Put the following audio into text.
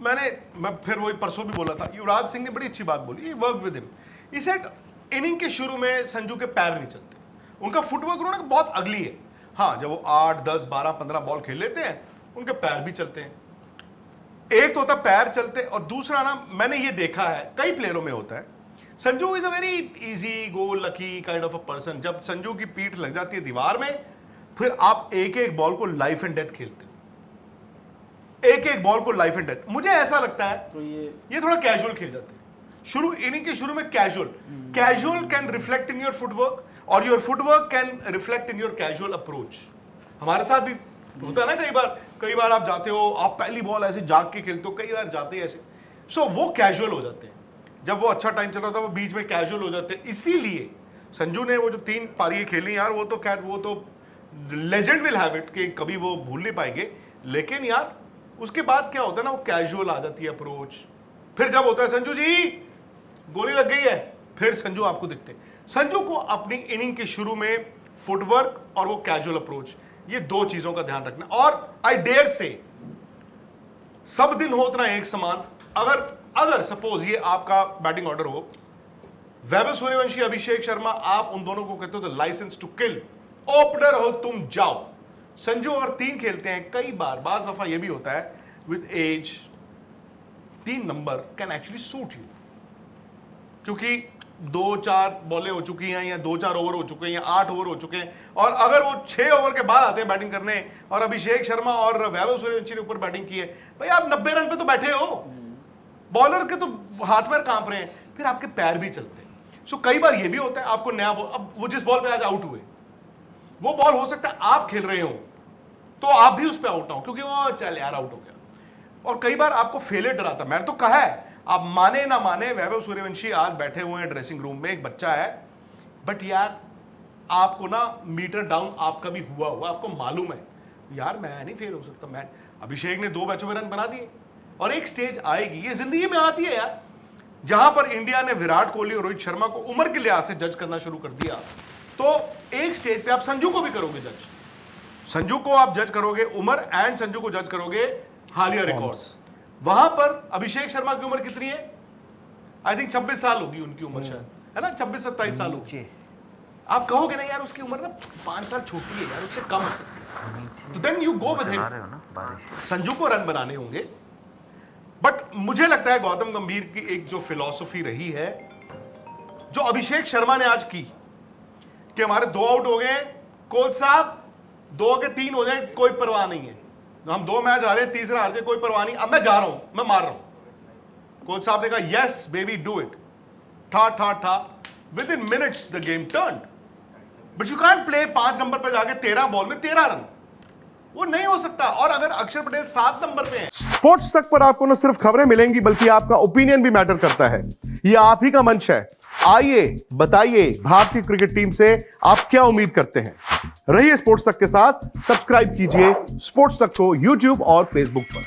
मैं फिर वही परसों भी बोला था, युवराज सिंह ने बड़ी अच्छी बात बोली, work with him. He said inning के शुरू में संजू के पैर नहीं चलते, उनका फुटवर्क उन्होंने बहुत अगली है। हाँ, जब वो 8, 10, 12, 15 बॉल खेल लेते हैं उनके पैर भी चलते हैं। एक तो होता है पैर चलते, और दूसरा ना, मैंने ये देखा है कई प्लेयरों में होता है, Sanju is a very easy go lucky kind of a person. जब संजू की पीठ लग जाती है दीवार में, फिर आप एक एक बॉल को लाइफ एंड डेथ खेलते हो, एक एक बॉल को लाइफ एंड डेथ। मुझे ऐसा लगता है तो ये थोड़ा कैजुअल खेल जाते हैं शुरू, इनिंग के शुरू में casual can reflect in your footwork, और your footwork can reflect in your casual approach. हमारे साथ भी होता है ना, कई बार आप जाते हो, आप पहली बॉल ऐसे जाग के खेलते हो, कई बार जाते ऐसे, सो वो कैजुअल हो जाते हैं। जब वो अच्छा टाइम चल रहा था वो बीच में कैजुअल हो जाते हैं। इसीलिए संजू ने वो जो 3 पारियां खेली यार, वो तो लेजेंड विल हैव इट कि कभी वो भूल नहीं पाएंगे। लेकिन यार उसके बाद क्या होता है ना, वो कैजुअल आ जाती है अप्रोच। फिर जब होता है संजू जी गोली लग गई है, फिर संजू आपको दिखते हैं। संजू को अपनी इनिंग के शुरू में फुटवर्क और वो कैजुअल अप्रोच, ये 2 चीजों का ध्यान रखना। और आई डेयर से सब दिन हो उतना एक समान। अगर सपोज ये आपका बैटिंग ऑर्डर हो, वैभव सूर्यवंशी, अभिषेक शर्मा, आप उन दोनों को कहते हो the license to kill, opener हो तुम जाओ। संजू और 3 खेलते हैं, कई बार बाज दफा ये भी होता है with as 3 number can actually suit you, क्योंकि 2-4 बॉलें हो चुकी हैं, या 2-4 ओवर हो चुके हैं, या 8 ओवर हो चुके हैं, और अगर वो 6 ओवर के बाद आते हैं बैटिंग करने, और अभिषेक शर्मा और वैभव सूर्यवंशी ने ऊपर बैटिंग की है, भाई आप 90 रन पे तो बैठे हो, बॉलर के तो हाथ पैर कांप रहे हैं, फिर आपके पैर भी चलते हैं। सो कई बार ये भी होता है आपको नया बॉल, अब वो जिस बॉल पे आज आउट हुए, वो बॉल हो सकता है आप खेल रहे हो तो आप भी उस पे आउट ना हो, क्योंकि वो चल यार आउट हो गया। और कई बार आपको फेलियर डराता, मैंने तो कहा है, आप माने ना माने, वैभव सूर्यवंशी आज बैठे हुए हैं ड्रेसिंग रूम में, एक बच्चा है, बट यार आपको ना मीटर डाउन आपका भी हुआ, आपको मालूम है यार मैं नहीं फेल हो सकता। मैं अभिषेक ने 2 मैचों में रन बना दिए, और एक स्टेज आएगी, ये जिंदगी में आती है यार, जहां पर इंडिया ने विराट कोहली और रोहित शर्मा को उम्र के लिहाज से जज करना शुरू कर दिया, तो एक स्टेज पे आप संजू को भी करोगे जज, संजू को आप जज करोगे उम्र, एंड संजू को जज करोगे हालिया रिकॉर्ड्स। वहां पर अभिषेक शर्मा की उम्र कितनी है? आई थिंक 26 साल होगी उनकी उम्र, शायद है ना, 26-27 साल होगी। आप कहोगे ना यार उसकी उम्र ना 5 साल छोटी है यार, उससे कम है, तो then you go with him. Sanju को रन बनाने होंगे, बट मुझे लगता है गौतम गंभीर की एक जो फिलॉसफी रही है, जो अभिषेक शर्मा ने आज की, कि हमारे 2 आउट हो गए, कोच साहब 2 के 3 हो जाए कोई परवाह नहीं है, हम 2 मैच हारे, तीसरा हार जाए कोई परवाह नहीं, अब मैं जा रहा हूं, मैं मार रहा हूं। कोच साहब ने कहा यस बेबी डू इट, था with in minutes the game turned. But you can't play 5 number पर जाके 13 बॉल में 13 रन, वो नहीं हो सकता। और अगर अक्षर पटेल 7 नंबर पे है। स्पोर्ट्स तक पर आपको न सिर्फ खबरें मिलेंगी, बल्कि आपका ओपिनियन भी मैटर करता है। ये आप ही का मंच है, आइए बताइए भारतीय क्रिकेट टीम से आप क्या उम्मीद करते हैं। रहिए स्पोर्ट्स तक के साथ, सब्सक्राइब कीजिए स्पोर्ट्स तक को यूट्यूब और फेसबुक पर।